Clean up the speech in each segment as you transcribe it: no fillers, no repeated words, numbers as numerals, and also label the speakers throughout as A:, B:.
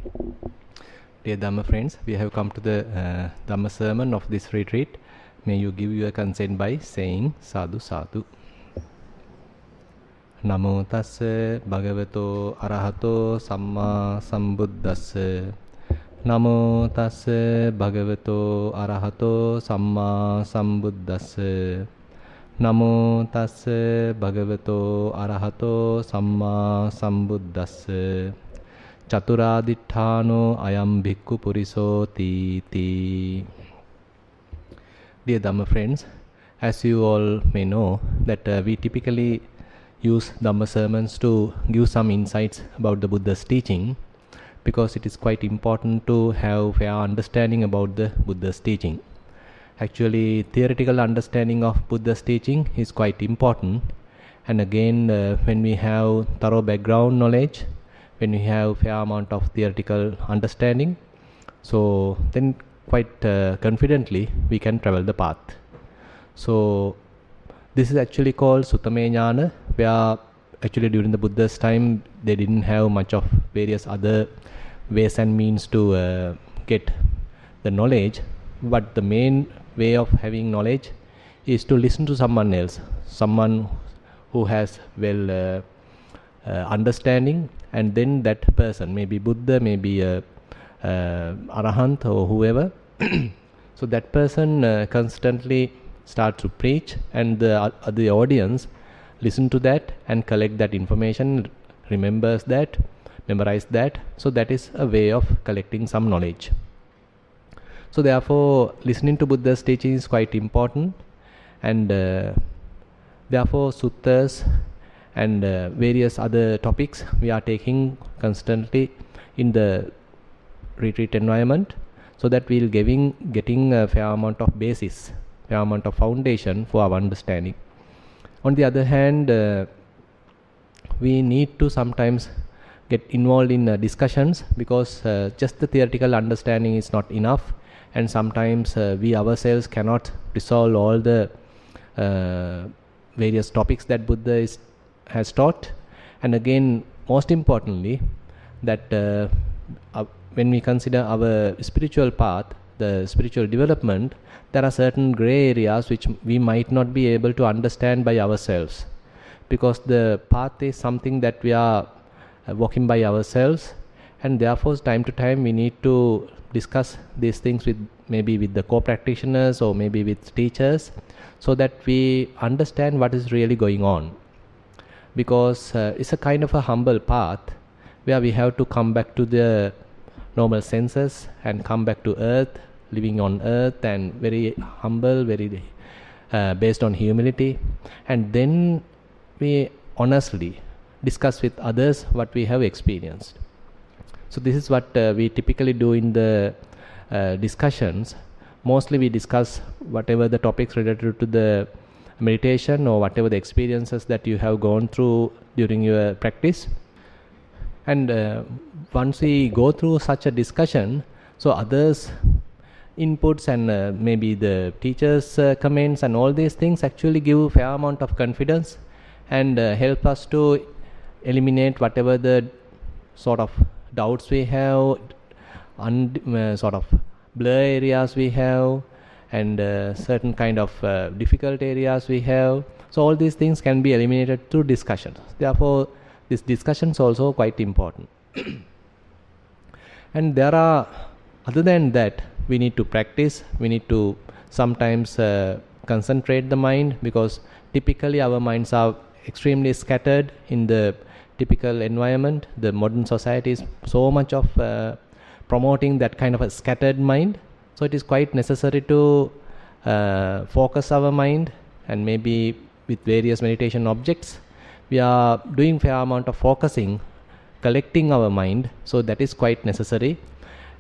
A: Dear Dhamma friends, we have come to the Dhamma sermon of this retreat. May you give your consent by saying Sadhu Sadhu. Namo tassa bhagavato arahato samma sambuddhassa. Namo tassa bhagavato arahato samma sambuddhassa. Namo tassa bhagavato arahato samma sambuddhassa. Chaturaditthano ayam bhikkhu puriso ti. Dear Dhamma friends, as you all may know that we typically use Dhamma sermons to give some insights about the Buddha's teaching, because it is quite important to have fair understanding about the Buddha's teaching. Actually, theoretical understanding of Buddha's teaching is quite important, and again when we have thorough background knowledge, when we have fair amount of theoretical understanding, so then quite confidently we can travel the path. So this is actually called Suttame Jnana, where actually during the Buddha's time they didn't have much of various other ways and means to get the knowledge, but the main way of having knowledge is to listen to someone else, someone who has well understanding, and then that person, maybe Buddha, maybe Arahant or whoever, so that person constantly starts to preach, and the audience listen to that and collect that information, remembers that, memorize that. So that is a way of collecting some knowledge. So therefore listening to Buddha's teaching is quite important, and therefore suttas and various other topics we are taking constantly in the retreat environment, so that we will getting a fair amount of basis, fair amount of foundation for our understanding. On the other hand, we need to sometimes get involved in discussions, because just the theoretical understanding is not enough, and sometimes we ourselves cannot resolve all the various topics that Buddha has taught. And again, most importantly, that when we consider our spiritual path, the spiritual development, there are certain gray areas which we might not be able to understand by ourselves, because the path is something that we are walking by ourselves, and therefore time to time we need to discuss these things with maybe with the co-practitioners or maybe with teachers, so that we understand what is really going on. Because it's a kind of a humble path where we have to come back to the normal senses and come back to earth, living on earth, and very humble, very based on humility, and then we honestly discuss with others what we have experienced. So this is what we typically do in the discussions. Mostly we discuss whatever the topics related to the meditation or whatever the experiences that you have gone through during your practice. And once we go through such a discussion, so others' inputs and maybe the teachers' comments and all these things actually give a fair amount of confidence and help us to eliminate whatever the sort of doubts we have, sort of blur areas we have, and certain kind of difficult areas we have. So all these things can be eliminated through discussions. Therefore this discussion is also quite important. And there are, other than that, we need to practice, we need to sometimes concentrate the mind, because typically our minds are extremely scattered in the typical environment. The modern society is so much of promoting that kind of a scattered mind. So it is quite necessary to focus our mind, and maybe with various meditation objects we are doing fair amount of focusing, collecting our mind. So that is quite necessary,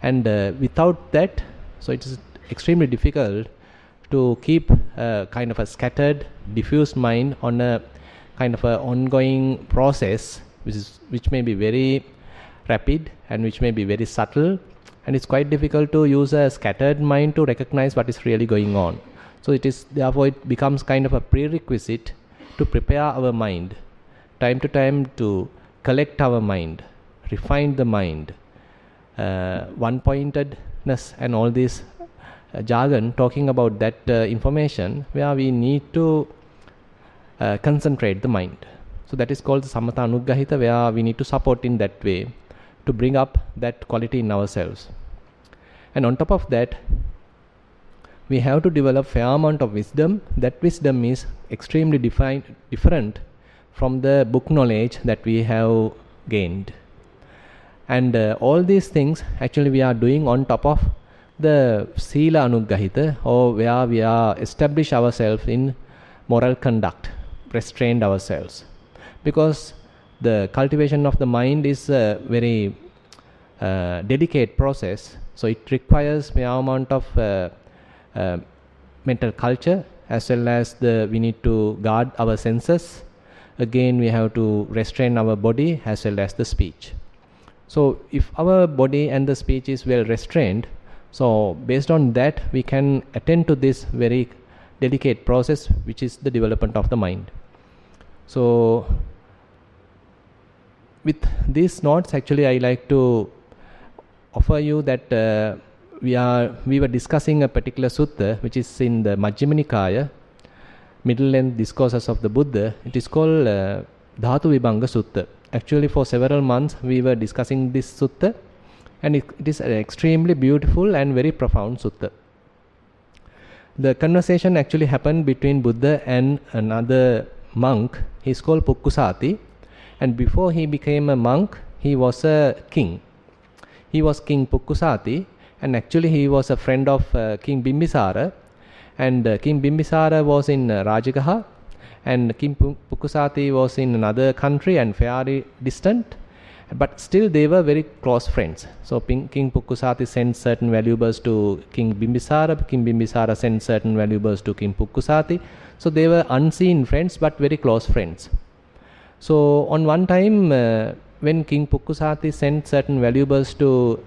A: and without that, so it is extremely difficult to keep a kind of a scattered, diffused mind on a kind of a ongoing process, which may be very rapid and which may be very subtle, and it's quite difficult to use a scattered mind to recognize what is really going on. So it is, therefore it becomes kind of a prerequisite to prepare our mind time to time, to collect our mind, refine the mind, one-pointedness and all this jargon talking about that information where we need to concentrate the mind. So that is called the Samatha Anuggahita, where we need to support in that way to bring up that quality in ourselves. And on top of that, we have to develop fair amount of wisdom. That wisdom is extremely different from the book knowledge that we have gained. And all these things actually we are doing on top of the Sila Anuggahita, or where we are establish ourselves in moral conduct, restrained ourselves. Because the cultivation of the mind is a very delicate process, so it requires a amount of mental culture, as well as we need to guard our senses. Again, we have to restrain our body as well as the speech. So if our body and the speech is well restrained, so based on that we can attend to this very delicate process, which is the development of the mind. So with these notes, actually I like to offer you that we were discussing a particular sutta which is in the Majjhima Nikaya, middle length discourses of the Buddha. It is called Dhatu Vibhanga Sutta. Actually for several months we were discussing this sutta, and it is an extremely beautiful and very profound sutta. The conversation actually happened between Buddha and another monk. He is called Pukkusati, and before he became a monk he was a king. He was King Pukkusati, and actually he was a friend of King Bimbisara, and King Bimbisara was in Rajagaha, and King Pukkusati was in another country and fairly distant, but still they were very close friends. So King Pukkusati sent certain valuables to King Bimbisara, King Bimbisara sent certain valuables to King Pukkusati. So they were unseen friends but very close friends. So on one time when King Pukkusati sent certain valuables to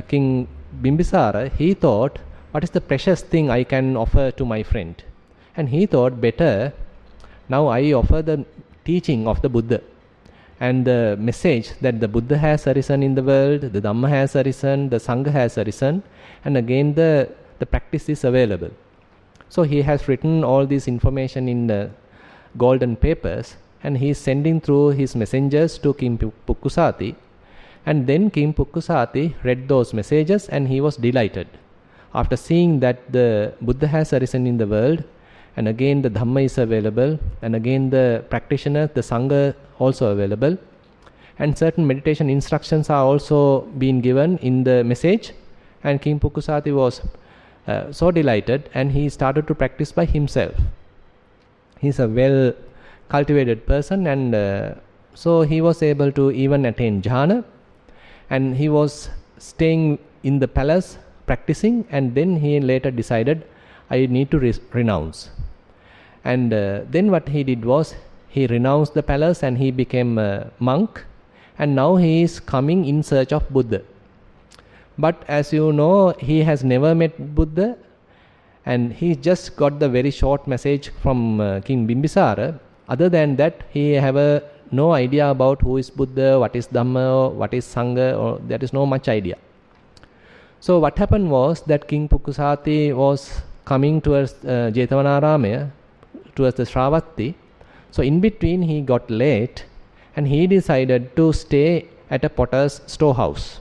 A: King Bimbisara, he thought, what is the precious thing I can offer to my friend? And he thought, better now I offer the teaching of the Buddha and the message that the Buddha has arisen in the world, the Dhamma has arisen, the Sangha has arisen, and again the practice is available. So he has written all this information in the golden papers, and he is sending through his messengers to King Pukkusati. And then King Pukkusati read those messages and he was delighted. After seeing that the Buddha has arisen in the world, and again the Dhamma is available, and again the practitioner, the Sangha also available, and certain meditation instructions are also being given in the message, and King Pukkusati was so delighted, and he started to practice by himself. He is a well cultivated person, and so he was able to even attain jhana, and he was staying in the palace practicing, and then he later decided, I need to renounce. And then what he did was, he renounced the palace and he became a monk, and now he is coming in search of Buddha. But as you know, he has never met Buddha, and he just got the very short message from King Bimbisara. Other than that, he have no idea about who is Buddha, what is Dhamma, what is Sangha, or there is no much idea. So what happened was that King Pukkusati was coming towards Jetavanaramaya, towards the Sravati. So in between he got late, and he decided to stay at a potter's storehouse.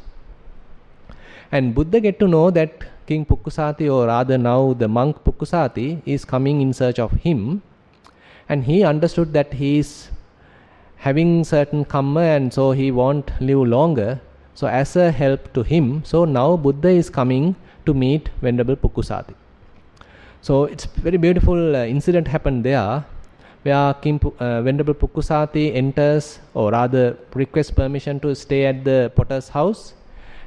A: And Buddha get to know that King Pukkusati, or rather now the monk Pukkusati, is coming in search of him, and he understood that he is having certain karma, and so he won't live longer. So as a help to him, so now Buddha is coming to meet Venerable Pukkusati. So it's very beautiful incident happened there, where Venerable Pukkusati enters, or rather requests permission to stay at the potter's house,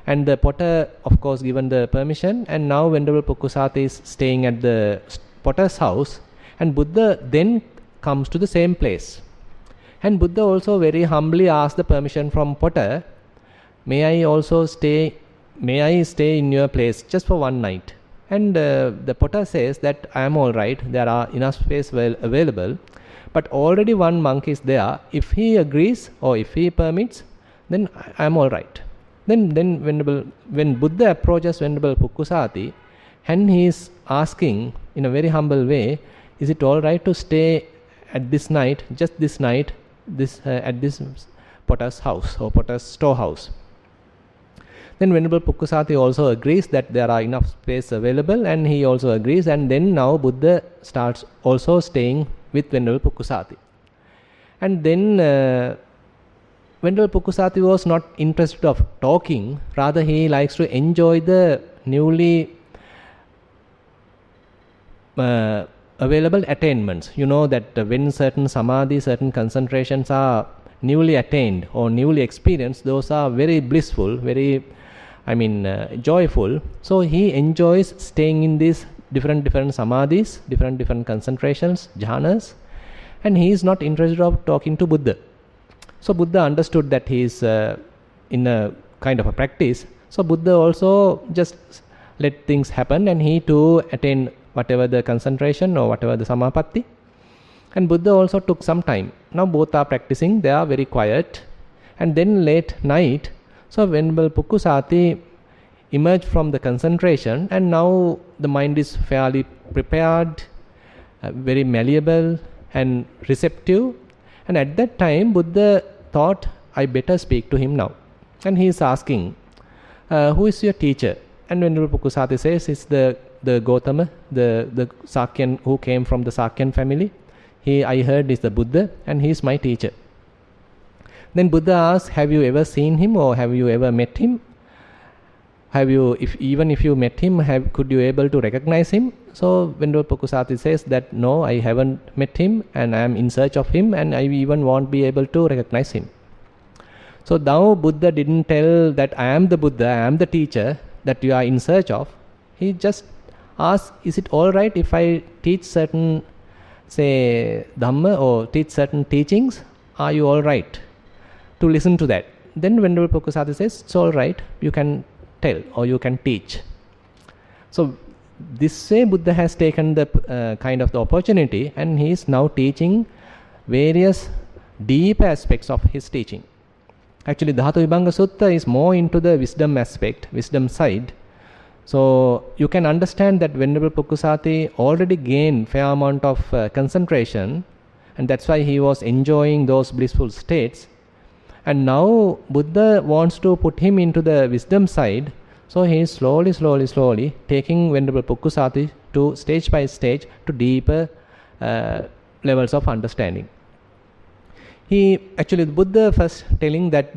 A: and the potter of course given the permission, and now Venerable Pukkusati is staying at the potter's house, and Buddha then comes to the same place. And Buddha also very humbly asked the permission from potter, may I stay in your place just for one night? And the potter says that I am all right, there are enough space available, but already one monk is there. If he agrees or if he permits, then I am all right. Then when Buddha approaches Venerable Pukkusati, and he is asking in a very humble way, is it all right to stay at this night, just this night, at this potter's house or potter's storehouse? Then Venerable Pukkusati also agrees that there are enough space available, and he also agrees, and then now Buddha starts also staying with Venerable Pukkusati. And then Venerable Pukkusati was not interested of talking, rather he likes to enjoy the newly available attainments. You know that when certain samadhi, certain concentrations are newly attained or newly experienced, those are very blissful, very joyful. So he enjoys staying in these different samadhis, different concentrations, jhanas, and he is not interested of talking to Buddha. So Buddha understood that he is in a kind of a practice. So Buddha also just let things happen, and he too attained whatever the concentration or whatever the samapatti. And Buddha also took some time. Now both are practicing, they are very quiet. And then late night, so Venerable Pukkusati emerged from the concentration, and now the mind is fairly prepared, very malleable and receptive. And at that time, Buddha thought, I better speak to him now. And he is asking, who is your teacher? And Venerable Pukkusati says, it's the Gautama, the Sakyan who came from the Sakyan family. I heard is the Buddha, and he is my teacher. Then Buddha asks, have you ever seen him or have you ever met him? Even if you met him, could you able to recognize him? So Venerable Pukkusati says that no, I haven't met him, and I am in search of him, and I even won't be able to recognize him. So now Buddha didn't tell that I am the Buddha, I am the teacher that you are in search of. He just asked, is it all right if I teach certain, say, Dhamma or teach certain teachings? Are you all right to listen to that? Then Venerable Pukkusati says, it's all right, you can tell or you can teach. So this way Buddha has taken the kind of the opportunity, and he is now teaching various deep aspects of his teaching. Actually, Dhatu Vibhanga Sutta is more into the wisdom aspect, wisdom side. So you can understand that Venerable Pukkusati already gained fair amount of concentration, and that's why he was enjoying those blissful states. And now Buddha wants to put him into the wisdom side, so he is slowly taking Venerable Pukkusati to stage by stage to deeper levels of understanding. The Buddha first telling that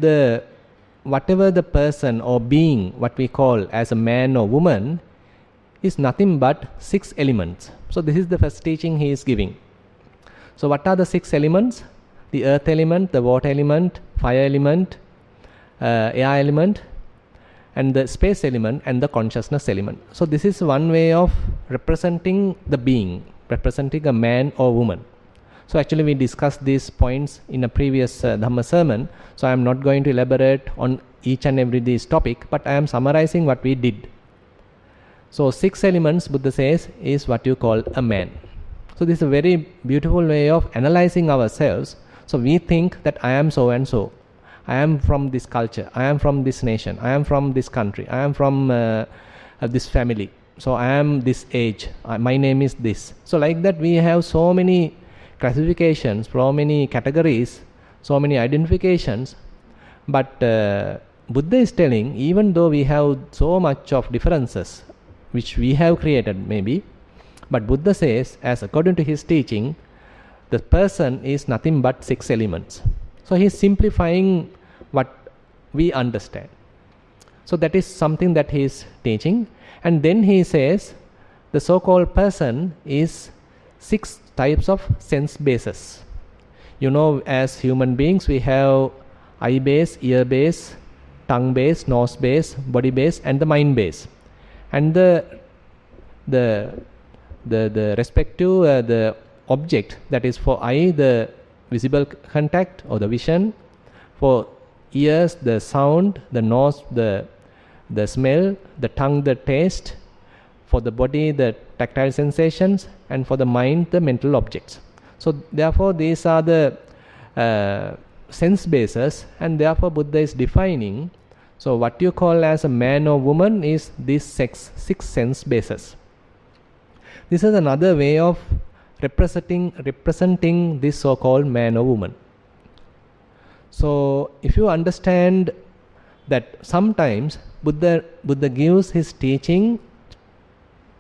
A: whatever the person or being, what we call as a man or woman, is nothing but 6 elements. So this is the first teaching he is giving. So what are the 6 elements? The earth element, the water element, fire element, air element, and the space element, and the consciousness element. So this is one way of representing the being, representing a man or woman. So actually we discussed these points in a previous Dhamma sermon, so I am not going to elaborate on each and every this topic, but I am summarizing what we did. So 6 elements, Buddha says, is what you call a man. So this is a very beautiful way of analyzing ourselves. So we think that I am so and so, I am from this culture, I am from this nation, I am from this country, I am from this family, so I am this age, my name is this. So like that we have so many classifications, so many categories, so many identifications. But Buddha is telling, even though we have so much of differences which we have created maybe, but Buddha says, as according to his teaching, the person is nothing but 6 elements. So he is simplifying what we understand. So that is something that he is teaching. And then he says the so-called person is 6 types of sense bases. You know, as human beings we have eye base, ear base, tongue base, nose base, body base, and the mind base. And the respective the object, that is for eye the visible contact or the vision, for ears the sound, the nose the smell, the tongue the taste, for the body the tactile sensations, and for the mind the mental objects. So therefore these are the sense bases, and therefore Buddha is defining. So what you call as a man or woman is these six sense bases. This is another way of representing this so-called man or woman. So if you understand that sometimes Buddha gives his teaching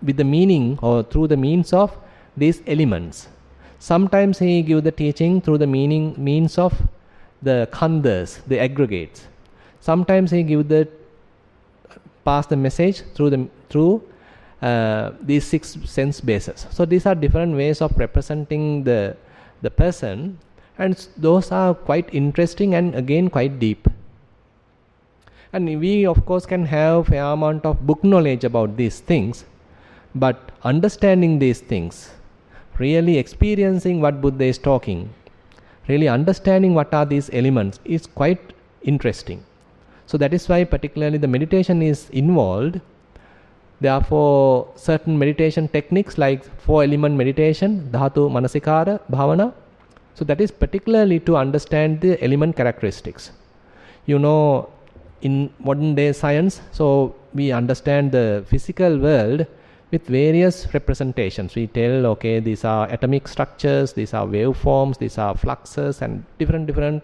A: with the meaning or through the means of these elements. Sometimes he gives the teaching through the means of the khandhas, the aggregates. Sometimes he pass the message through these six sense bases. So these are different ways of representing the person, and those are quite interesting and again quite deep. And we of course can have a fair amount of book knowledge about these things, but understanding these things, really experiencing what Buddha is talking, really understanding what are these elements is quite interesting. So that is why particularly the meditation is involved. Therefore, certain meditation techniques like 4-element meditation, Dhatu, Manasikara, Bhavana. So that is particularly to understand the element characteristics. You know, in modern day science, so we understand the physical world with various representations. We tell, okay, these are atomic structures, these are waveforms, these are fluxes, and different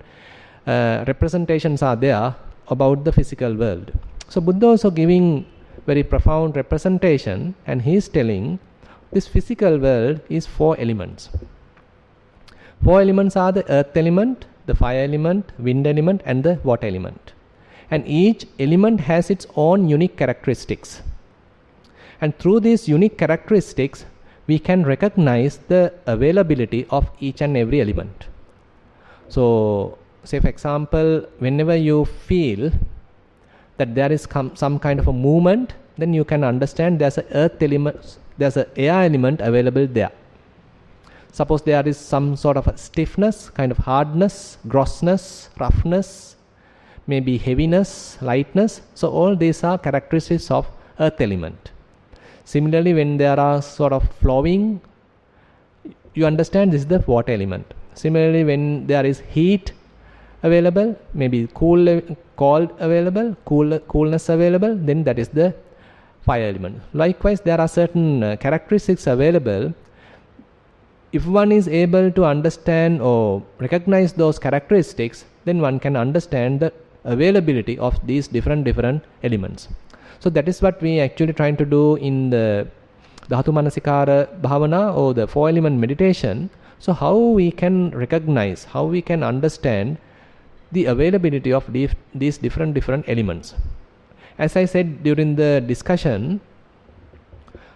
A: representations are there about the physical world. So Buddha also giving very profound representation, and he is telling this physical world is 4 elements. 4 elements are the earth element, the fire element, wind element, and the water element. And each element has its own unique characteristics. And through these unique characteristics, we can recognize the availability of each and every element. So, say for example, whenever you feel that there is some kind of a movement, then you can understand there's an earth element, there's an air element available there. Suppose there is some sort of a stiffness, kind of hardness, grossness, roughness, maybe heaviness, lightness. So all these are characteristics of earth element. Similarly, when there are sort of flowing, you understand this is the water element. Similarly, when there is heat available, maybe cold available, coolness available, then that is the fire element. Likewise, there are certain characteristics available. If one is able to understand or recognize those characteristics, then one can understand the availability of these different elements. So that is what we actually trying to do in the Dhatu Manasikara Bhavana or the 4-element meditation. So how we can recognize, how we can understand the availability of these different elements. As I said during the discussion,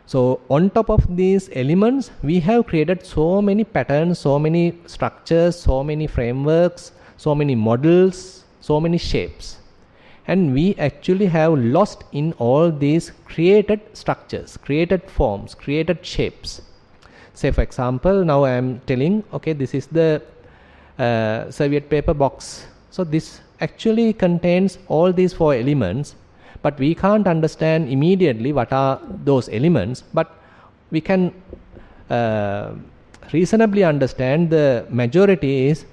A: so on top of these elements, we have created so many patterns, so many structures, so many frameworks, so many models, so many shapes. And we actually have lost in all these created structures, created forms, created shapes. Say for example, now I am telling, okay, this is the serviette paper box. So this actually contains all these 4 elements, but we can't understand immediately what are those elements, but we can reasonably understand the majority is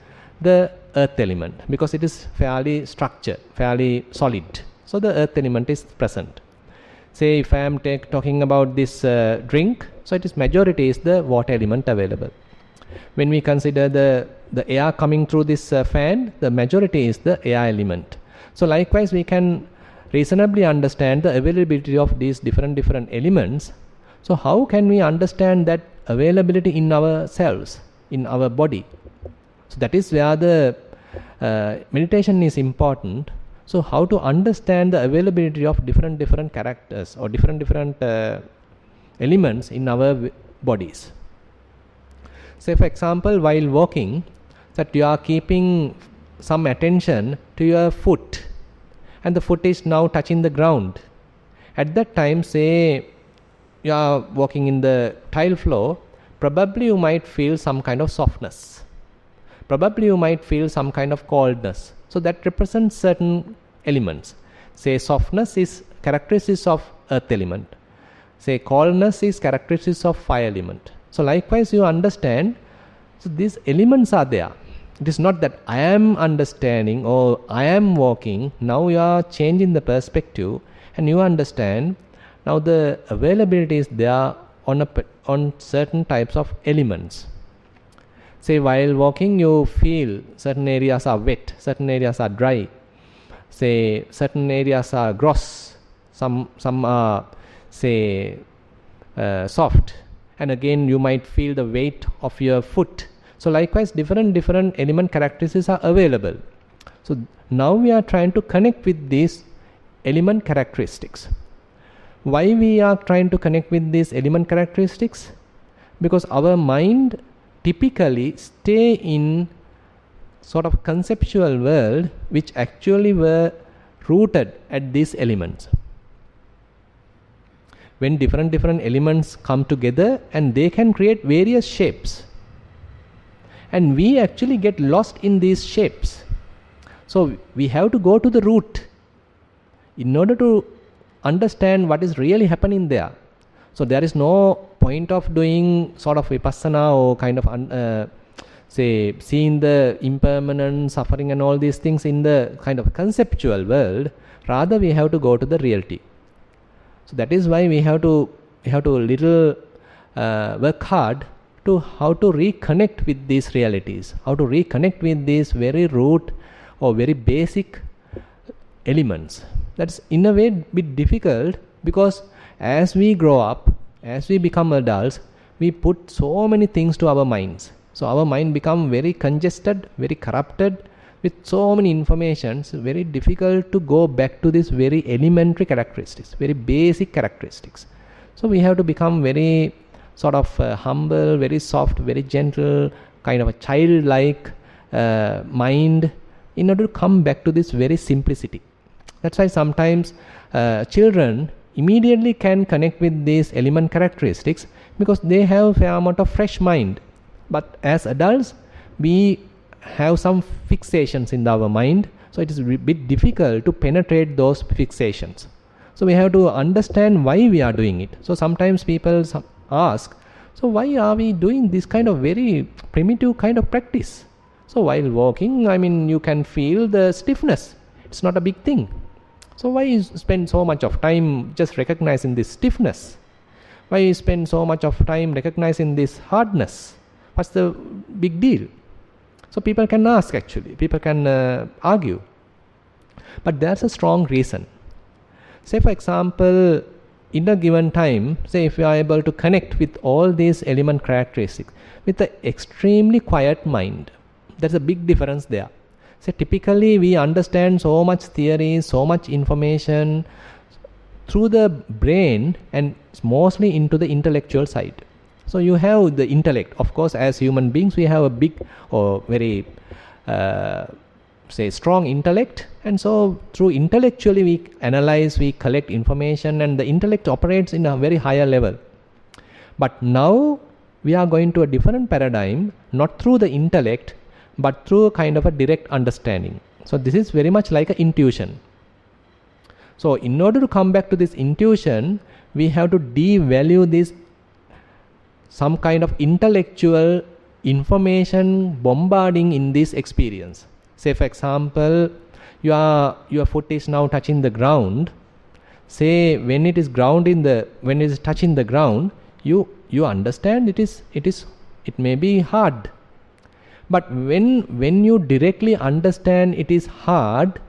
A: the earth element, because it is fairly structured, fairly solid. So the earth element is present. Say if I am talking about this drink, so it is majority is the water element available. When we consider the air coming through this fan, the majority is the air element. So likewise, we can reasonably understand the availability of these different elements. So how can we understand that availability in ourselves, in our body? So that is where the meditation is important. So how to understand the availability of different characters or different elements in our bodies. Say for example, while walking, that you are keeping some attention to your foot, and the foot is now touching the ground. At that time, say you are walking in the tile floor, probably you might feel some kind of softness. Probably you might feel some kind of coldness. So that represents certain elements. Say softness is characteristics of earth element. Say coldness is characteristics of fire element. So likewise you understand, so these elements are there. It is not that I am understanding or I am walking. Now you are changing the perspective and you understand now the availability is there on certain types of elements. Say while walking you feel certain areas are wet, certain areas are dry. Say certain areas are gross, some are say soft, and again you might feel the weight of your foot. So likewise different element characteristics are available. So now we are trying to connect with these element characteristics. Why we are trying to connect with these element characteristics? Because our mind typically stay in sort of conceptual world which actually were rooted at these elements. When different elements come together and they can create various shapes, and we actually get lost in these shapes. So we have to go to the root in order to understand what is really happening there. So there is no point of doing sort of vipassana or kind of say seeing the impermanent suffering and all these things in the kind of conceptual world. Rather we have to go to the reality. So that is why we have to little work hard to how to reconnect with these realities, how to reconnect with these very root or very basic elements. That's in a way bit difficult, because as we grow up, as we become adults, we put so many things to our minds. So our mind become very congested, very corrupted with so many informations. Very difficult to go back to these very elementary characteristics, very basic characteristics. So we have to become very sort of humble, very soft, very gentle, kind of a childlike mind in order to come back to this very simplicity. That's why sometimes children immediately can connect with these element characteristics because they have a fair amount of fresh mind. But as adults, we have some fixations in our mind, so it is a bit difficult to penetrate those fixations. So we have to understand why we are doing it. So sometimes people ask, so why are we doing this kind of very primitive kind of practice? So while walking, I mean, you can feel the stiffness. It's not a big thing. So why you spend so much of time just recognizing this stiffness? Why you spend so much of time recognizing this hardness? What's the big deal? So people can ask actually, people can argue. But there's a strong reason. Say for example, in a given time, say if you are able to connect with all these element characteristics with an extremely quiet mind, there's a big difference there. So typically we understand so much theory, so much information through the brain and mostly into the intellectual side. So you have the intellect. Of course, as human beings, we have a big or very say strong intellect, and so through intellectually we analyze, we collect information, and the intellect operates in a very higher level. But now we are going to a different paradigm, not through the intellect, but through a kind of a direct understanding. So this is very much like an intuition. So in order to come back to this intuition, we have to devalue this some kind of intellectual information bombarding in this experience. Say for example, your foot is now touching the ground. Say when it is touching the ground, you understand it may be hard. But when you directly understand it is hard,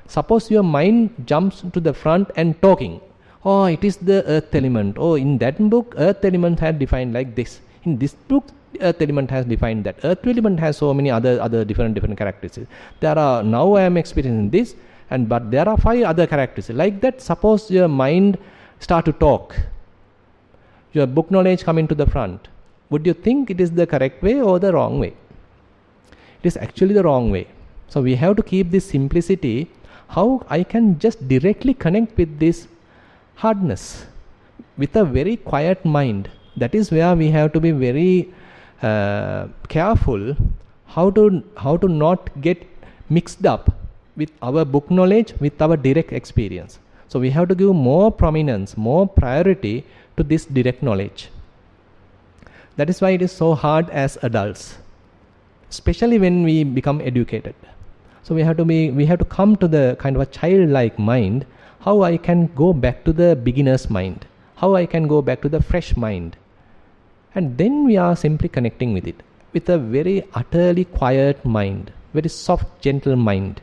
A: suppose your mind jumps to the front and talking, oh, it is the earth element. Oh, in that book, earth element had defined like this. In this book, earth element has defined that. Earth element has so many other different characteristics. Now I am experiencing this, but there are 5 other characteristics. Like that, suppose your mind start to talk. Your book knowledge come into the front. Would you think it is the correct way or the wrong way? It is actually the wrong way. So we have to keep this simplicity. How I can just directly connect with this hardness with a very quiet mind. That is where we have to be very careful how to not get mixed up with our book knowledge, with our direct experience. So we have to give more prominence, more priority to this direct knowledge. That is why it is so hard as adults. especially when we become educated. So we have to come to the kind of a childlike mind, how I can go back to the beginner's mind, how I can go back to the fresh mind. And then we are simply connecting with it, with a very utterly quiet mind, very soft, gentle mind.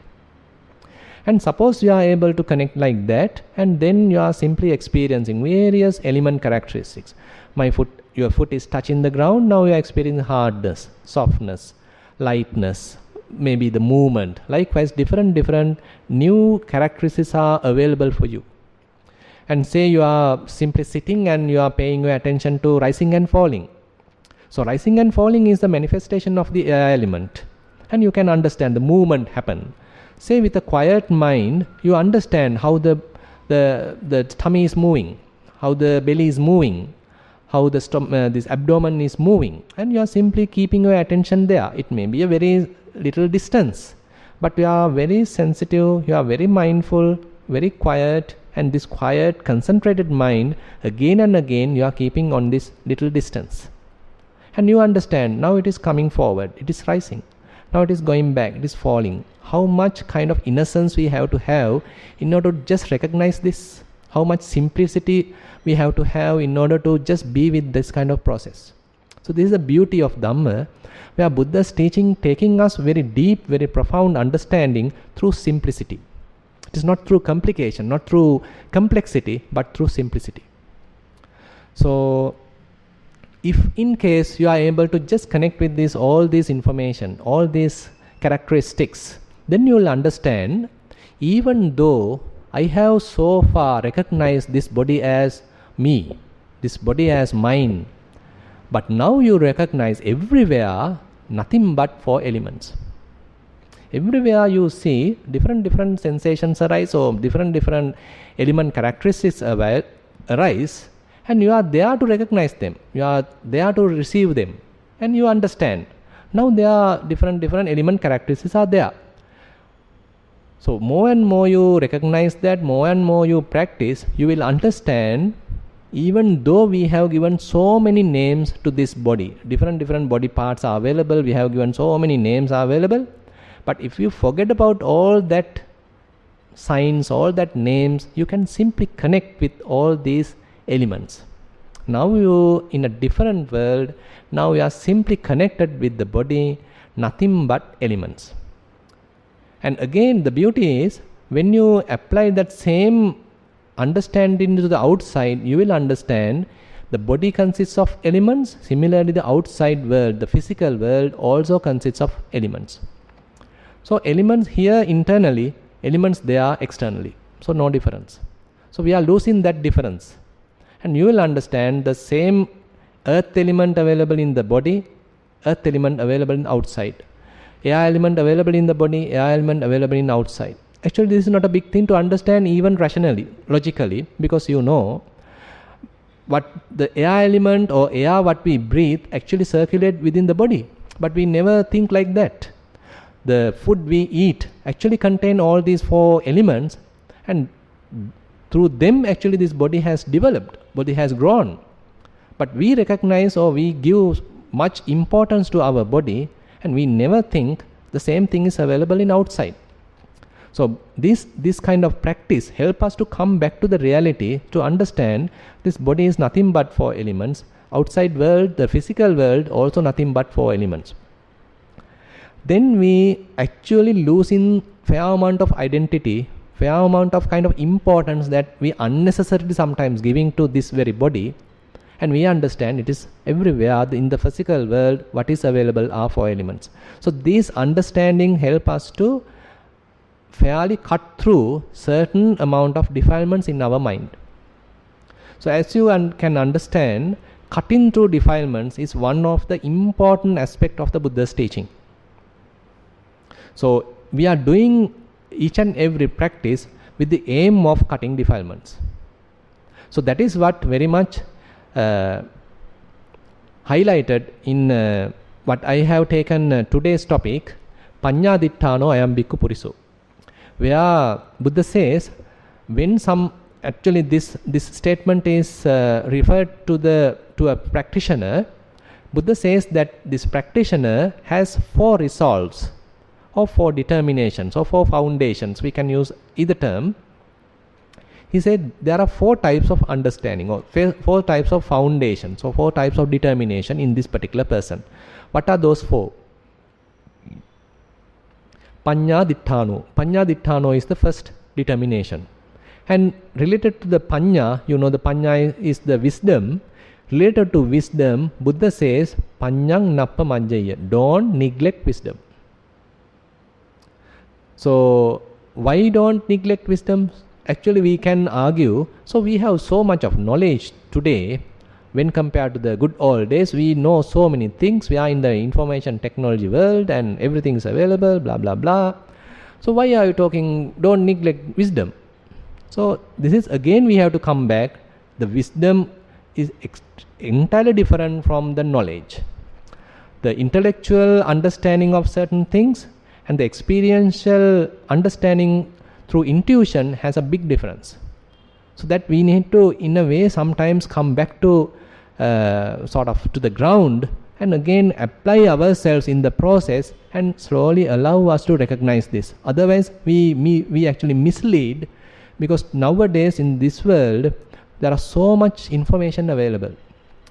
A: And suppose you are able to connect like that, and then you are simply experiencing various element characteristics. Your foot is touching the ground, now you are experiencing hardness, softness, lightness, maybe the movement. Likewise, different new characteristics are available for you. And say you are simply sitting and you are paying your attention to rising and falling. So rising and falling is the manifestation of the air element, and you can understand the movement happen. Say with a quiet mind, you understand how the tummy is moving, how the belly is moving, how this abdomen is moving, and you are simply keeping your attention there. It may be a very little distance, but you are very sensitive, you are very mindful, very quiet, and this quiet, concentrated mind, again and again, you are keeping on this little distance. And you understand, now it is coming forward, it is rising, now it is going back, it is falling. How much kind of innocence we have to have in order to just recognize this? How much simplicity we have to have in order to just be with this kind of process? So this is the beauty of Dhamma, where Buddha's teaching taking us very deep, very profound understanding through simplicity. It is not through complication, not through complexity, but through simplicity. So if in case you are able to just connect with all this information, all these characteristics, then you will understand, even though I have so far recognized this body as me, this body as mine, but now you recognize everywhere nothing but four elements. Everywhere you see different sensations arise, or different element characteristics arise, and you are there to recognize them, you are there to receive them, and you understand. Now there are different element characteristics are there. So more and more you recognize that, more and more you practice, you will understand, even though we have given so many names to this body, different body parts are available, we have given so many names are available, but if you forget about all that signs, all that names, you can simply connect with all these elements. Now you in a different world, now you are simply connected with the body, nothing but elements. And again, the beauty is, when you apply that same understanding to the outside, you will understand the body consists of elements. Similarly, the outside world, the physical world, also consists of elements. So elements here internally, elements there externally. So no difference. So we are losing that difference. And you will understand the same earth element available in the body, earth element available in outside. Air element available in the body, air element available in outside. Actually, this is not a big thing to understand even rationally, logically, because you know what the air element or air what we breathe actually circulate within the body. But we never think like that. The food we eat actually contain all these four elements, and through them actually this body has developed, body has grown. But we recognize, or we give much importance to our body, and we never think the same thing is available in outside. So this kind of practice help us to come back to the reality, to understand this body is nothing but four elements. Outside world, the physical world, also nothing but four elements. Then we actually lose in fair amount of identity, fair amount of kind of importance that we unnecessarily sometimes giving to this very body. And we understand it is everywhere in the physical world, what is available are four elements. So this understanding help us to fairly cut through certain amount of defilements in our mind. So as you can understand, cutting through defilements is one of the important aspects of the Buddha's teaching. So we are doing each and every practice with the aim of cutting defilements. So that is what very much highlighted in what I have taken today's topic, Paññāditthāno ayam bhikkhu puriso, where Buddha says, when this statement is referred to a practitioner, Buddha says that this practitioner has 4 resolves or 4 determinations or 4 foundations. We can use either term. He said there are 4 types of understanding or 4 types of foundations or 4 types of determination in this particular person. What are those 4? Panya Ditthano. Panya Ditthano is the first determination. And related to the Panya, you know the Panya is the wisdom. Related to wisdom, Buddha says, Panyang Nappa Manjaya. Don't neglect wisdom. So, why don't neglect wisdom? Actually, we can argue. So, we have so much of knowledge today when compared to the good old days. We know so many things. We are in the information technology world and everything is available, blah, blah, blah. So, why are you talking, don't neglect wisdom? So, this is again we have to come back. The wisdom is entirely different from the knowledge. The intellectual understanding of certain things and the experiential understanding through intuition has a big difference. So that we need to, in a way, sometimes come back to sort of to the ground and again apply ourselves in the process and slowly allow us to recognize this. Otherwise, we actually mislead, because nowadays in this world there are so much information available.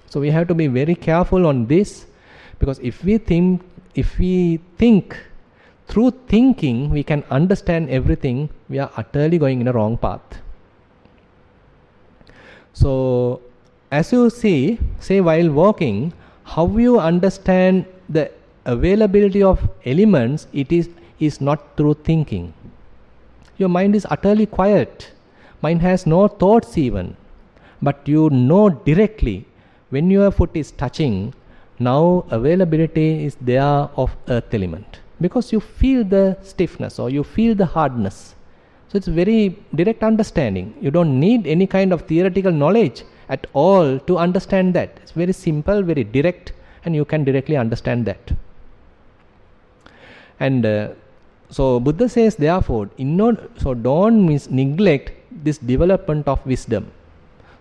A: So we have to be very careful on this, because if we think through thinking we can understand everything, we are utterly going in a wrong path. So as you see, say while walking, how you understand the availability of elements, it is not through thinking. Your mind is utterly quiet. Mind has no thoughts even. But you know directly when your foot is touching, now availability is there of earth element. Because you feel the stiffness or you feel the hardness. So it's very direct understanding. You don't need any kind of theoretical knowledge at all to understand that. It's very simple, very direct, and you can directly understand that. And so Buddha says, therefore, so don't neglect this development of wisdom.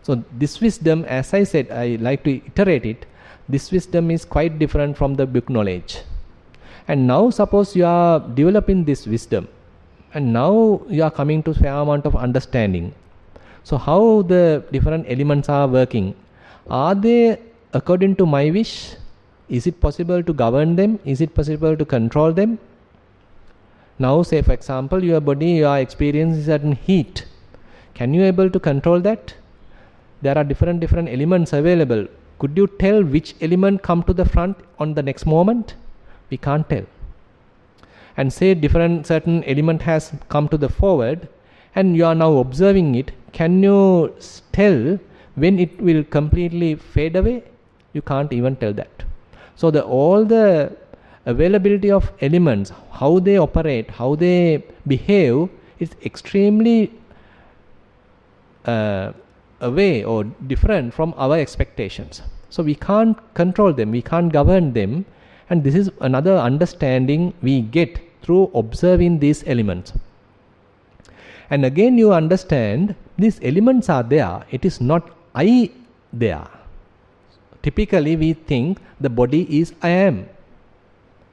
A: So this wisdom, as I said, I like to iterate it, this wisdom is quite different from the book knowledge. And now suppose you are developing this wisdom, and now you are coming to a fair amount of understanding. So how the different elements are working? Are they according to my wish? Is it possible to govern them? Is it possible to control them? Now say for example, your body, you are experiencing certain heat. Can you able to control that? There are different elements available. Could you tell which element come to the front on the next moment? We can't tell. And say certain element has come to the forward and you are now observing it. Can you tell when it will completely fade away? You can't even tell that. So all the availability of elements, how they operate, how they behave, is extremely away or different from our expectations. So we can't control them, we can't govern them, and this is another understanding we get through observing these elements. And again you understand these elements are there, it is not I there. Typically we think the body is I am.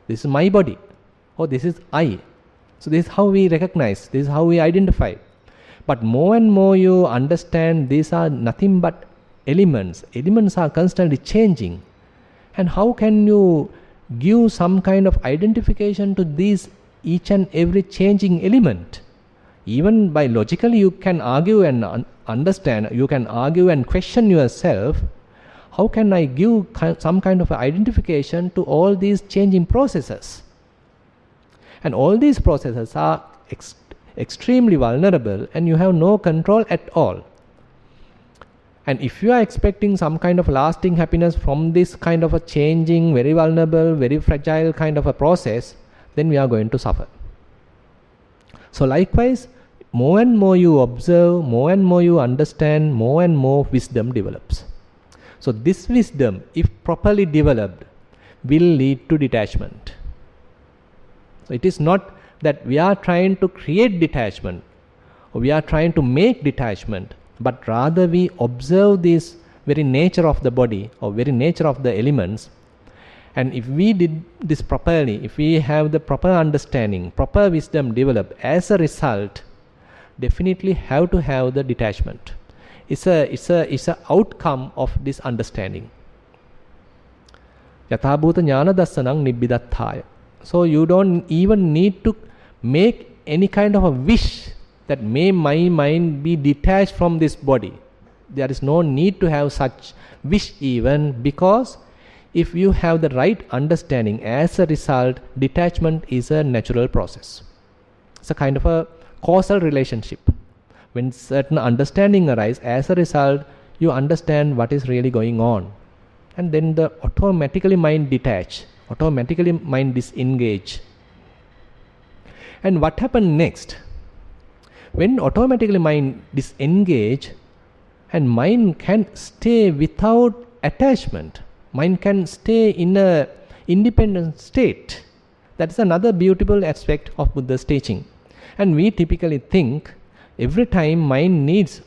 A: This is my body, or this is I. So this is how we recognize, this is how we identify. But more and more you understand these are nothing but elements. Elements are constantly changing. And how can you give some kind of identification to these each and every changing element? Even by logically you can argue and understand, you can argue and question yourself, how can I give some kind of identification to all these changing processes? And all these processes are extremely vulnerable and you have no control at all. And if you are expecting some kind of lasting happiness from this kind of a changing, very vulnerable, very fragile kind of a process, then we are going to suffer. So likewise, more and more you observe, more and more you understand, more and more wisdom develops. So this wisdom, if properly developed, will lead to detachment. So it is not that we are trying to create detachment or we are trying to make detachment, but rather we observe this very nature of the body or very nature of the elements, And if we did this properly, if we have the proper understanding, proper wisdom developed, as a result, definitely have to have the detachment. It's a outcome of this understanding. Yathabhuta jnana dassanam nibbidathaya. So you don't even need to make any kind of a wish that may my mind be detached from this body. There is no need to have such wish even, because if you have the right understanding, as a result, detachment is a natural process. It's a kind of a causal relationship. When certain understanding arises, as a result, you understand what is really going on. And then the automatically mind detach, automatically mind disengage. And what happens next? When automatically mind disengage, and mind can stay without attachment, mind can stay in a independent state. That is another beautiful aspect of Buddha's teaching. And we typically think every time mind needs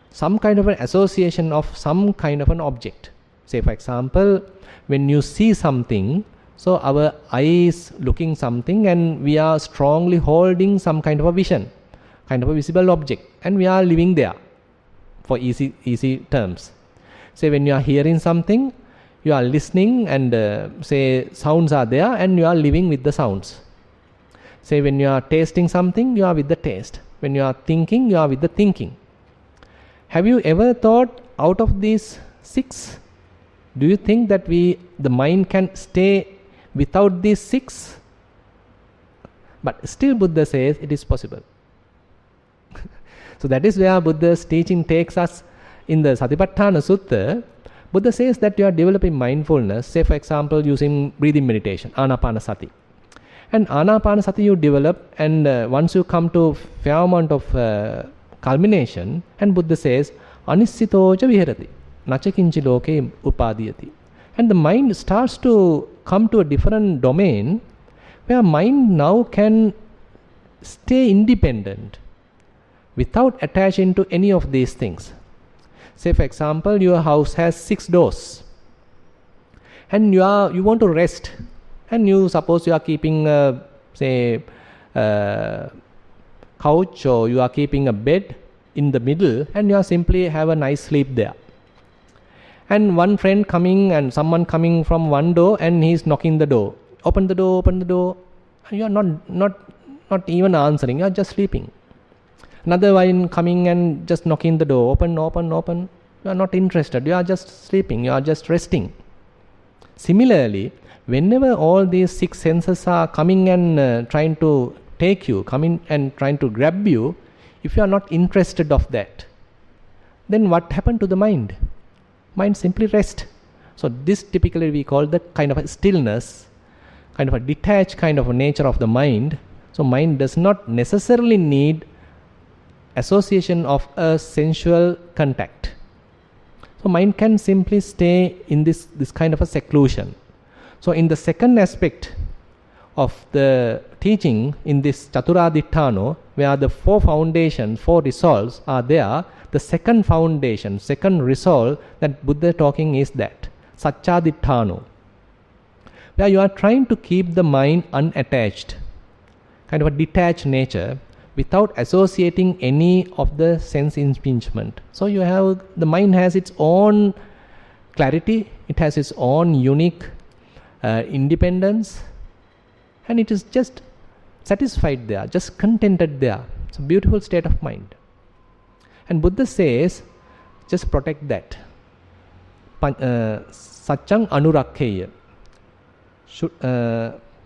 A: some kind of an association of some kind of an object. Say for example, when you see something, so our eyes looking something and we are strongly holding some kind of a vision, kind of a visible object, and we are living there for easy terms. Say when you are hearing something, you are listening, and say sounds are there and you are living with the sounds. Say when you are tasting something, you are with the taste. When you are thinking, you are with the thinking. Have you ever thought, out of these 6, do you think that the mind can stay without these 6? But still Buddha says it is possible. So that is where Buddha's teaching takes us. In the Satipatthana Sutta, Buddha says that you are developing mindfulness, say for example using breathing meditation, Anapanasati. And Anapanasati you develop, and once you come to fair amount of culmination, and Buddha says, Anissitoja viharati, nachakinchi loke upadiyati. And the mind starts to come to a different domain, where mind now can stay independent without attaching to any of these things. Say for example, your house has 6 doors, and you want to rest, and you suppose you are keeping say couch, or you are keeping a bed in the middle, and you are simply have a nice sleep there. And one friend coming, and someone coming from one door, and he is knocking the door. Open the door, open the door. And you are not even answering. You are just sleeping. Another one coming and just knocking the door. Open, open, open. You are not interested. You are just sleeping. You are just resting. Similarly, whenever all these 6 senses are coming and trying to take you, coming and trying to grab you, if you are not interested of that, then what happened to the mind? Mind simply rest. So this typically we call the kind of a stillness, kind of a detached kind of a nature of the mind. So mind does not necessarily need association of a sensual contact. So mind can simply stay in this kind of a seclusion. So in the second aspect of the teaching, in this Chaturadittano, where the 4 foundations, 4 resolves are there, the second foundation, second resolve that Buddha talking is that Saccadittano, where you are trying to keep the mind unattached, kind of a detached nature, without associating any of the sense impingement. So you have, the mind has its own clarity, it has its own unique independence, and it is just satisfied there, just contented there. It's a beautiful state of mind. And Buddha says, just protect that. Saccang anurakheya, should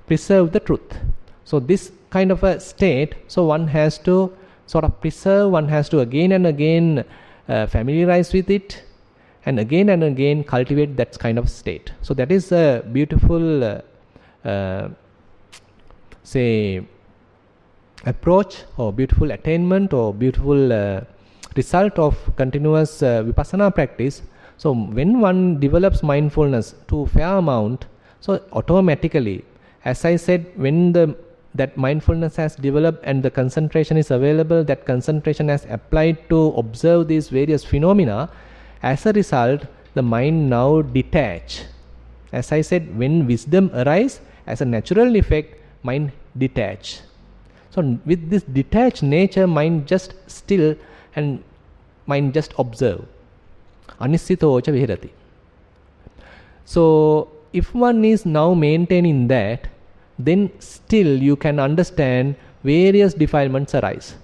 A: preserve the truth. So this kind of a state, so one has to sort of preserve, one has to again and again familiarize with it, and again cultivate that kind of state. So that is a beautiful say approach, or beautiful attainment, or beautiful result of continuous vipassana practice. So when one develops mindfulness to fair amount, so automatically, as I said, when that mindfulness has developed and the concentration is available, that concentration has applied to observe these various phenomena, as a result, the mind now detach. As I said, when wisdom arises, as a natural effect, mind detach. So with this detached nature, mind just still and mind just observe. Anissitocha vihirati. So if one is now maintaining that, then still you can understand various defilements arise.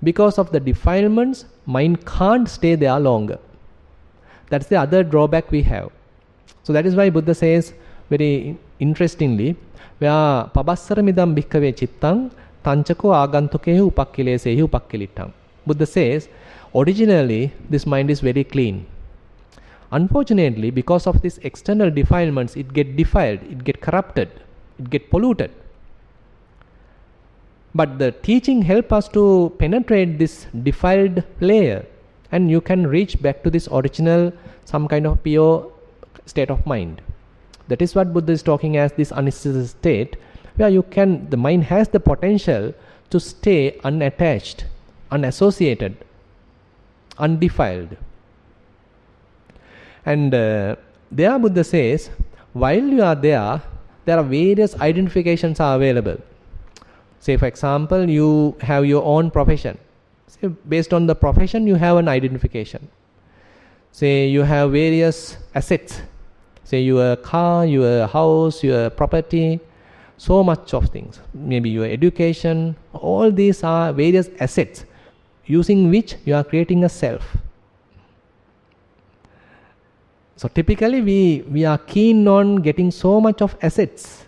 A: Because of the defilements, mind can't stay there longer. That's the other drawback we have. So that is why Buddha says very interestingly, where pabassaramidam bhikkhave chittang tanchako agantukehu upakkilesehu upakkilittam. Buddha says, originally this mind is very clean. Unfortunately, because of these external defilements, it get defiled, it get corrupted, it get polluted. But the teaching help us to penetrate this defiled layer, and you can reach back to this original, some kind of pure state of mind. That is what Buddha is talking as this anistheta state, where the mind has the potential to stay unattached, unassociated, undefiled. And there Buddha says, while you are there are various identifications are available. Say for example, you have your own profession. Say based on the profession you have an identification. Say you have various assets. Say your car, your house, your property, so much of things. Maybe your education. All these are various assets using which you are creating a self. So typically we are keen on getting so much of assets.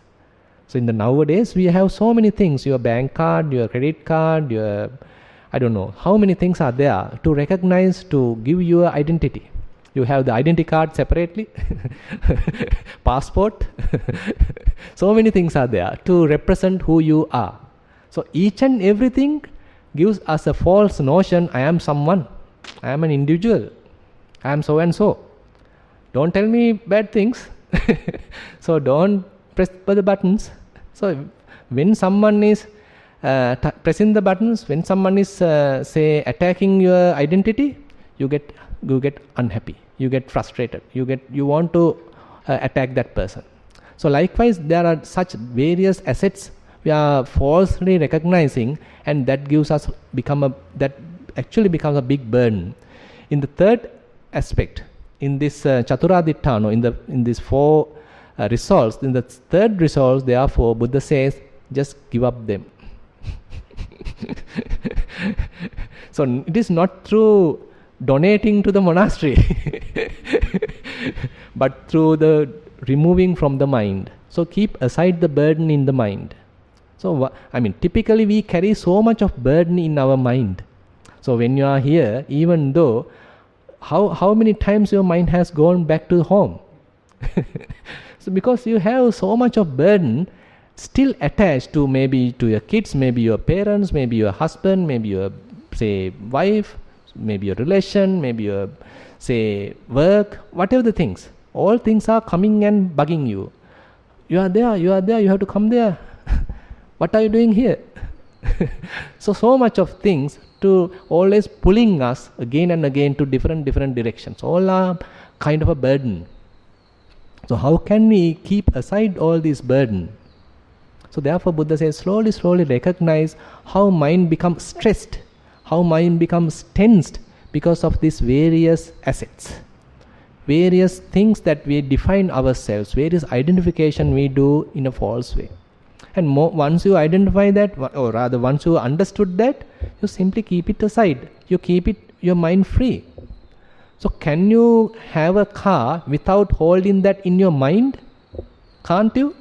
A: So in the nowadays we have so many things, your bank card, your credit card, your, I don't know, how many things are there to recognize, to give your identity. You have the identity card separately, passport, so many things are there to represent who you are. So each and everything gives us a false notion, I am someone, I am an individual, I am so and so. Don't tell me bad things. So don't press the buttons. So when someone is pressing the buttons, when someone is say attacking your identity, you get unhappy, you get frustrated, you want to attack that person. So likewise, there are such various assets we are falsely recognizing, and that gives us that actually becomes a big burden. In the third aspect, in this Chaturadittano, in these four resolves, in the third resolve, therefore Buddha says, just give up them. So it is not through donating to the monastery, but through the removing from the mind. So keep aside the burden in the mind. So typically we carry so much of burden in our mind. So when you are here, even though how many times your mind has gone back to home? So because you have so much of burden still attached to maybe to your kids, maybe your parents, maybe your husband, maybe your say wife, maybe your relation, maybe your say work, whatever the things. All things are coming and bugging you. You are there, you have to come there. What are you doing here? So much of things to always pulling us again and again to different directions. All are kind of a burden. So how can we keep aside all this burden? So therefore Buddha says, slowly recognize how mind becomes stressed, how mind becomes tensed because of these various assets, various things that we define ourselves, various identification we do in a false way. And once you identify that, or rather once you understood that, you simply keep it aside. You keep your mind free. So can you have a car without holding that in your mind? Can't you?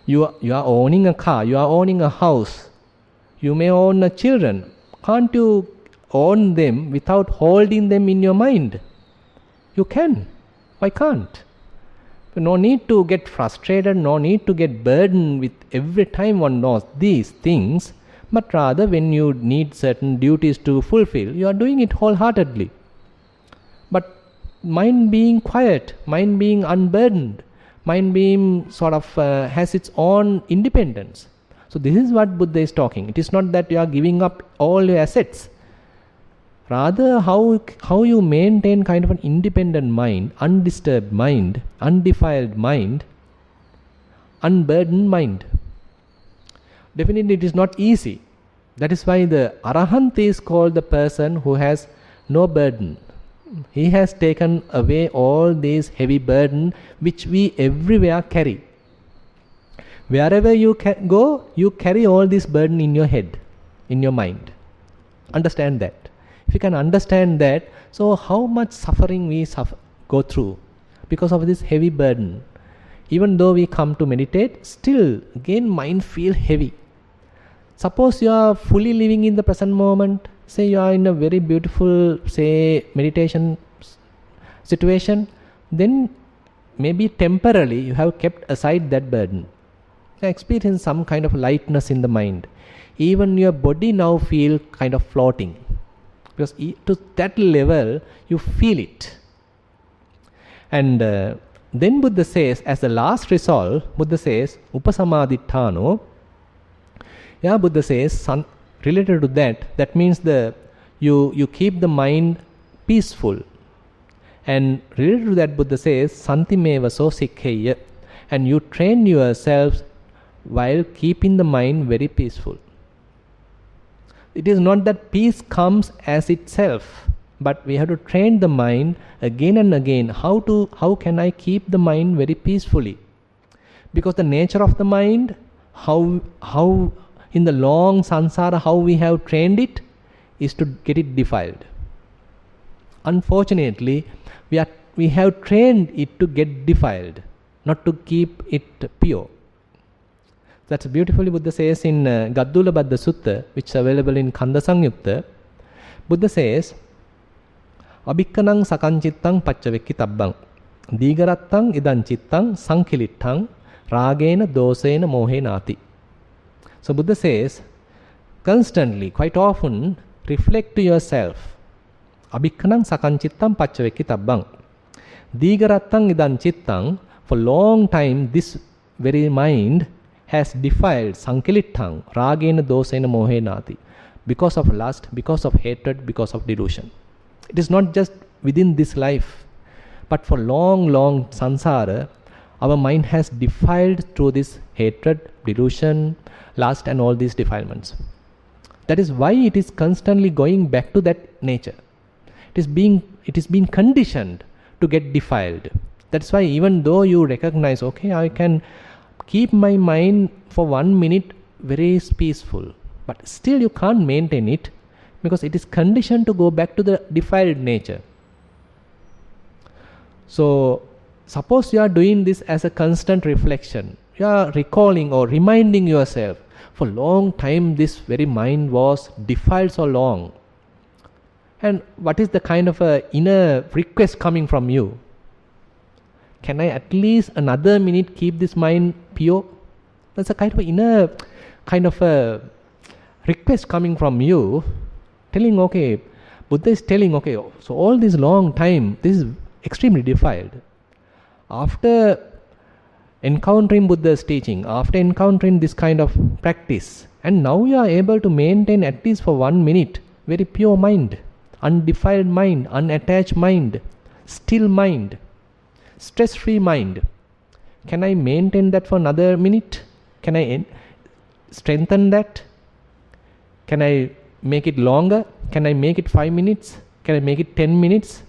A: You are owning a car, you are owning a house, you may own children. Can't you own them without holding them in your mind? You can. Why can't? No need to get frustrated, no need to get burdened with every time one knows these things, but rather when you need certain duties to fulfill, you are doing it wholeheartedly. But mind being quiet, mind being unburdened, mind being sort of has its own independence. So this is what Buddha is talking. It is not that you are giving up all your assets. Rather, how you maintain kind of an independent mind, undisturbed mind, undefiled mind, unburdened mind. Definitely it is not easy. That is why the Arahant is called the person who has no burden. He has taken away all these heavy burden which we everywhere carry. Wherever you go, you carry all this burden in your head, in your mind. Understand that. If you can understand that, so how much suffering we go through because of this heavy burden. Even though we come to meditate, still again mind feel heavy. Suppose you are fully living in the present moment, say you are in a very beautiful, say, meditation situation, then maybe temporarily you have kept aside that burden. You experience some kind of lightness in the mind. Even your body now feel kind of floating. Because to that level, you feel it. And then Buddha says, as the last resolve, Buddha says, Upasamaditthano. Yeah, Buddha says, related to that means you keep the mind peaceful. And related to that, Buddha says, Santimevaso Sikkheya. And you train yourselves while keeping the mind very peaceful. It is not that peace comes as itself, but we have to train the mind again and again. How can I keep the mind very peacefully? Because the nature of the mind, how in the long samsara, how we have trained it, is to get it defiled. Unfortunately, we have trained it to get defiled, not to keep it pure. That's beautifully Buddha says in Gaddula Baddha Sutta, which is available in Kanda Sangyutta. Buddha says, Abhikkanang sakanchittang paccavekki tabbang Digarattang idan chittang sankilittang ragena dosena mohenati. So Buddha says, constantly, quite often, reflect to yourself. Abhikkanang sakanchittang paccavekki tabbang Digarattang idan chittang. For long time, this very mind has defiled sankilittang ragena dosena mohenati, because of lust, because of hatred, because of delusion. It is not just within this life, but for long samsara, our mind has defiled through this hatred, delusion, lust and all these defilements. That is why it is constantly going back to that nature. It is being conditioned to get defiled. That's why even though you recognize, okay, I can keep my mind for 1 minute very peaceful, but still you can't maintain it because it is conditioned to go back to the defiled nature. So suppose you are doing this as a constant reflection, you are recalling or reminding yourself, for long time this very mind was defiled so long, and what is the kind of a inner request coming from you? Can I at least another minute keep this mind pure? That's a kind of inner kind of a request coming from you, telling, okay, Buddha is telling, okay, so all this long time, this is extremely defiled. After encountering Buddha's teaching, after encountering this kind of practice, and now you are able to maintain at least for 1 minute very pure mind, undefiled mind, unattached mind, still mind, stress-free mind. Can I maintain that for another minute? Can I strengthen that? Can I make it longer? Can I make it 5 minutes? Can I make it 10 minutes?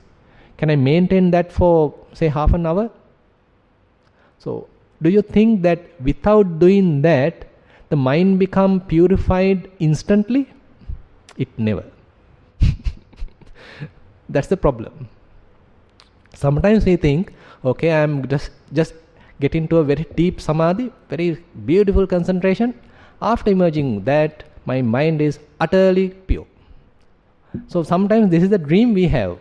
A: Can I maintain that for, say, half an hour? So, do you think that without doing that, the mind become purified instantly? It never. That's the problem. Sometimes we think, okay, I am just get into a very deep samadhi, very beautiful concentration. After emerging that, my mind is utterly pure. So sometimes this is the dream we have.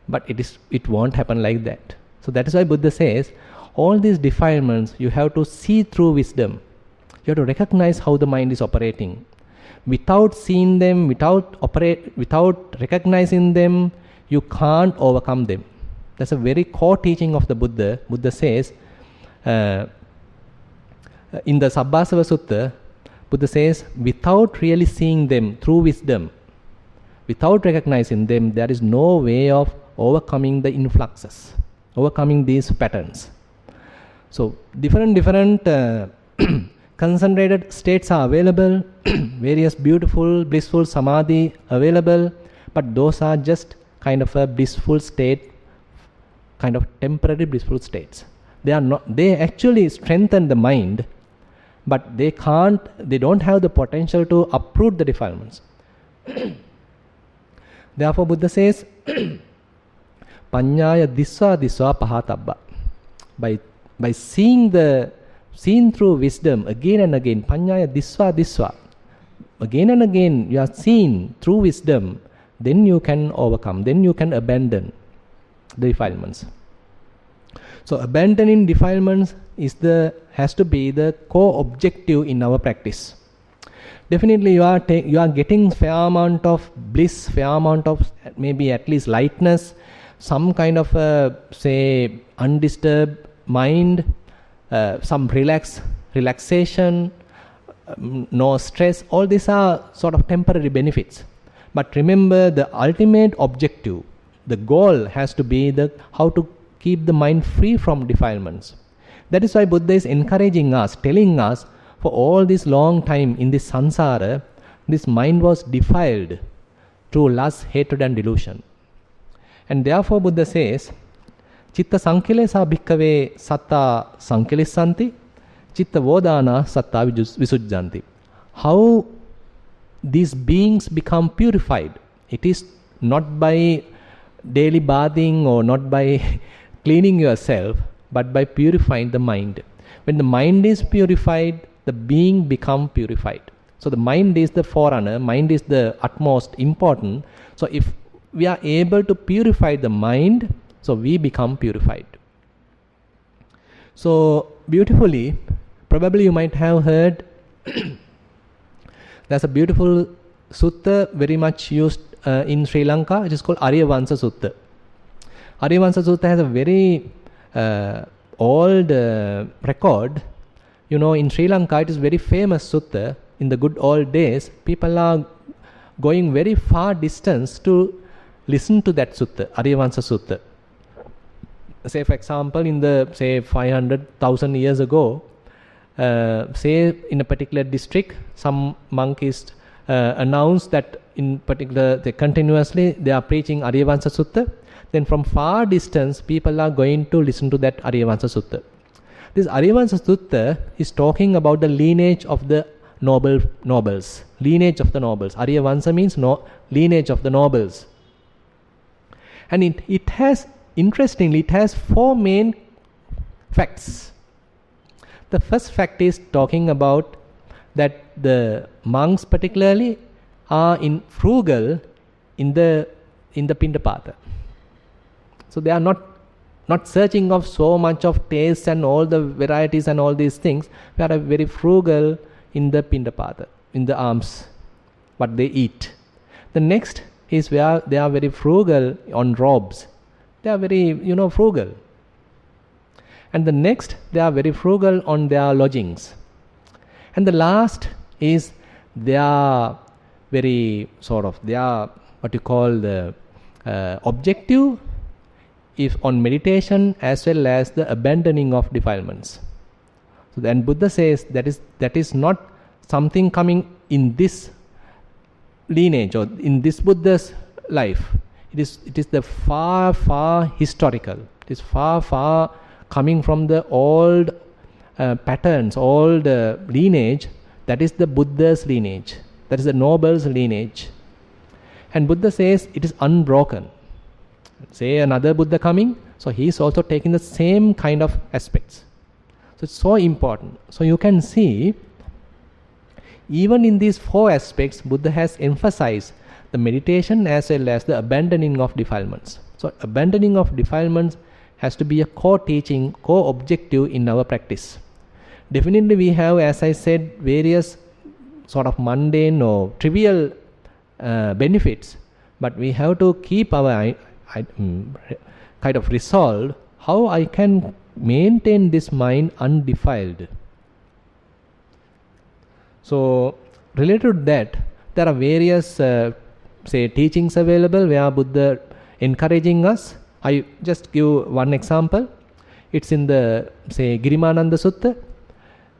A: But it won't happen like that. So that is why Buddha says, all these defilements you have to see through wisdom. You have to recognize how the mind is operating. Without seeing them, without recognizing them, you can't overcome them. That's a very core teaching of the Buddha. Buddha says in the Sabbasava Sutta, Buddha says, without really seeing them through wisdom, without recognizing them, there is no way of overcoming the influxes, overcoming these patterns. So different concentrated states are available, various beautiful, blissful samadhi available, but those are just kind of a blissful state, kind of temporary blissful states. They are not, they actually strengthen the mind, but they don't have the potential to uproot the defilements. Therefore Buddha says, Panyaya disva pahatabba. By seeing through wisdom again and again, Panyaya disva, again and again you are seen through wisdom, then you can overcome, then you can abandon the defilements. So abandoning defilements has to be the core objective in our practice. Definitely you are getting fair amount of bliss, fair amount of maybe at least lightness, some kind of say undisturbed mind, some relaxation, no stress. All these are sort of temporary benefits. But remember, the ultimate objective, the goal has to be how to keep the mind free from defilements. That is why Buddha is encouraging us, telling us, for all this long time in this samsara, this mind was defiled through lust, hatred and delusion. And therefore Buddha says, Chitta sankilesa bhikkhave satta sankilissanti, chitta vodana satta visujjanti. How these beings become purified? It is not by daily bathing or not by cleaning yourself, but by purifying the mind. When the mind is purified, the being become purified. So the mind is the forerunner, mind is the utmost important. So if we are able to purify the mind, so we become purified. So beautifully, probably you might have heard, there's a beautiful sutta very much used in Sri Lanka. It is called Aryavansa Sutta. Aryavansa Sutta has a very old record. You know, in Sri Lanka it is very famous sutta. In the good old days, people are going very far distance to listen to that sutta, Aryavansa Sutta. Say for example, in the 500,000 years ago, say in a particular district, some monkeys announced that in particular continuously they are preaching Aryavansa Sutta. Then from far distance, people are going to listen to that Aryavansa Sutta. This Aryavansa Sutta is talking about the lineage of the nobles. Lineage of the nobles. Aryavansa means lineage of the nobles. And it has, interestingly, it has four main facts. The first fact is talking about that the monks particularly are frugal in the Pindapata. So they are not searching of so much of taste and all the varieties and all these things. They are very frugal in the Pindapata, in the alms, what they eat. The next is where they are very frugal on robes. They are very, frugal. And the next, they are very frugal on their lodgings. And the last is they are very they are what you call the objective is on meditation as well as the abandoning of defilements. So then Buddha says that is not something coming in this lineage or in this Buddha's life. It is the far historical. It is far coming from the old patterns, old lineage. That is the Buddha's lineage. That is the noble's lineage. And Buddha says it is unbroken. Say another Buddha coming, so he is also taking the same kind of aspects. So it's so important. So you can see, even in these four aspects, Buddha has emphasized the meditation as well as the abandoning of defilements. So abandoning of defilements has to be a core teaching, core objective in our practice. Definitely we have, as I said, various sort of mundane or trivial benefits, but we have to keep our kind of resolve how I can maintain this mind undefiled. So related to that, there are various teachings available where Buddha encouraging us. I just give one example. It's in the Girimananda Sutta.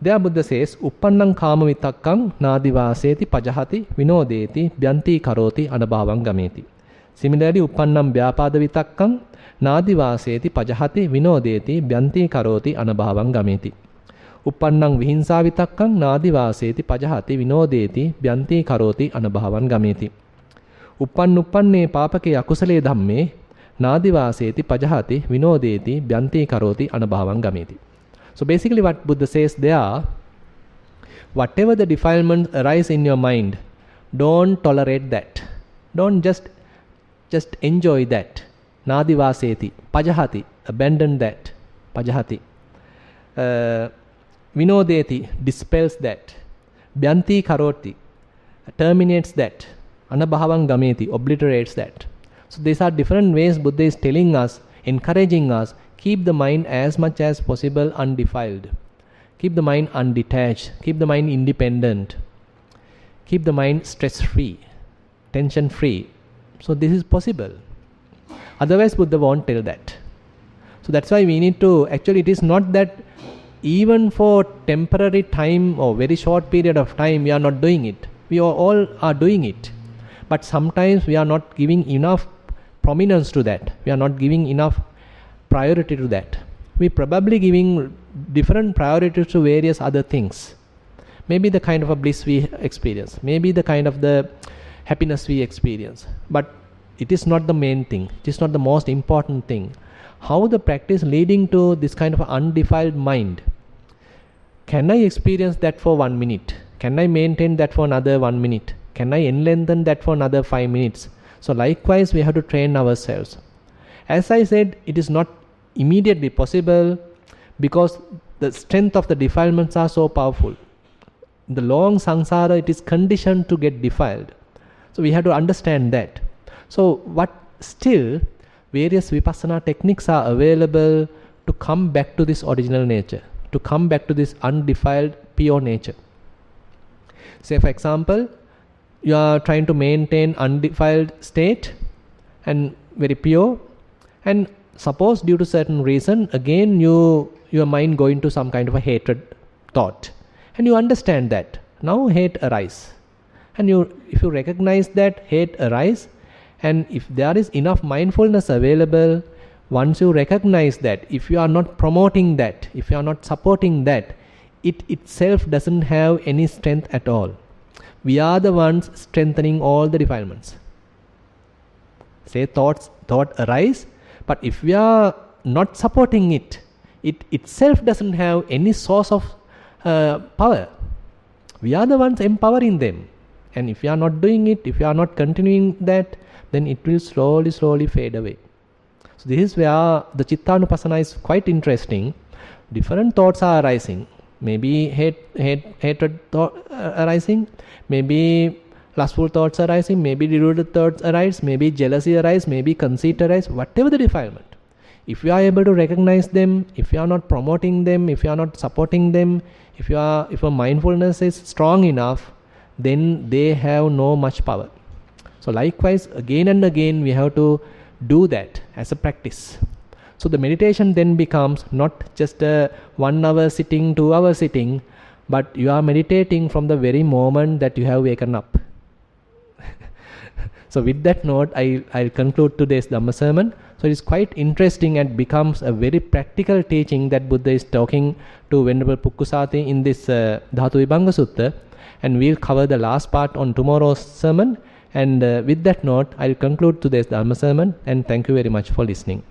A: There Buddha says, Uppannam kama vitakkam nadivaseti pajahati vinodeti byanti karoti anabhavang gameti. Similarly, Uppannam vyapada vitakkam nadivaseti pajahati vinodeti byanti karoti anabhavang gameti. Uppannam vihinsa vitakkam nadivaseti pajahati vinodeti byanti karoti anabhavang gameti. Uppanne papake akusale dhamme nadivaseti pajahati vinodeti byanti karoti anabhavang gameti. So basically what Buddha says there, whatever the defilements arise in your mind, don't tolerate that. Don't just enjoy that. Nadivaseti, pajahati, abandon that. Pajahati. Vinodeti, dispels that. Byanti karoti, terminates that. Anabhavang gameti, obliterates that. So these are different ways Buddha is telling us, encouraging us, keep the mind as much as possible undefiled. Keep the mind undetached. Keep the mind independent. Keep the mind stress-free, tension-free. So this is possible. Otherwise Buddha won't tell that. So that's why we need to, actually it is not that even for temporary time or very short period of time we are not doing it. We all are doing it. But sometimes we are not giving enough prominence to that. We are not giving enough priority to that. We probably giving different priorities to various other things. Maybe the kind of a bliss we experience. Maybe the kind of the happiness we experience. But it is not the main thing. It is not the most important thing. How the practice leading to this kind of undefiled mind. Can I experience that for 1 minute? Can I maintain that for another 1 minute? Can I lengthen that for another 5 minutes? So likewise we have to train ourselves. As I said, it is not immediately possible because the strength of the defilements are so powerful. In the long samsara, it is conditioned to get defiled. So we have to understand that. So what still various vipassana techniques are available to come back to this original nature, to come back to this undefiled pure nature. Say for example, you are trying to maintain undefiled state and very pure, and suppose due to certain reason again your mind go into some kind of a hatred thought, and you understand that now hate arise, and if you recognize that hate arise, and if there is enough mindfulness available, once you recognize that, if you are not promoting that, if you are not supporting that, it itself doesn't have any strength at all. We are the ones strengthening all the defilements. Say thought arise, but if we are not supporting it, it itself doesn't have any source of power. We are the ones empowering them. And if we are not doing it, if we are not continuing that, then it will slowly fade away. So this is where the Chittanupassana is quite interesting. Different thoughts are arising. Maybe hatred thought arising, maybe lustful thoughts arising, maybe deluded thoughts arise, maybe jealousy arise, maybe conceit arise, whatever the defilement. If you are able to recognize them, if you are not promoting them, if you are not supporting them, if your mindfulness is strong enough, then they have no much power. So likewise, again and again we have to do that as a practice. So the meditation then becomes not just a 1 hour sitting, 2 hour sitting, but you are meditating from the very moment that you have waken up. So with that note, I'll conclude today's Dhamma sermon. So it is quite interesting and becomes a very practical teaching that Buddha is talking to Venerable Pukkusati in this Dhatu Vibhanga Sutta, and we'll cover the last part on tomorrow's sermon. And with that note, I'll conclude today's Dhamma sermon, and thank you very much for listening.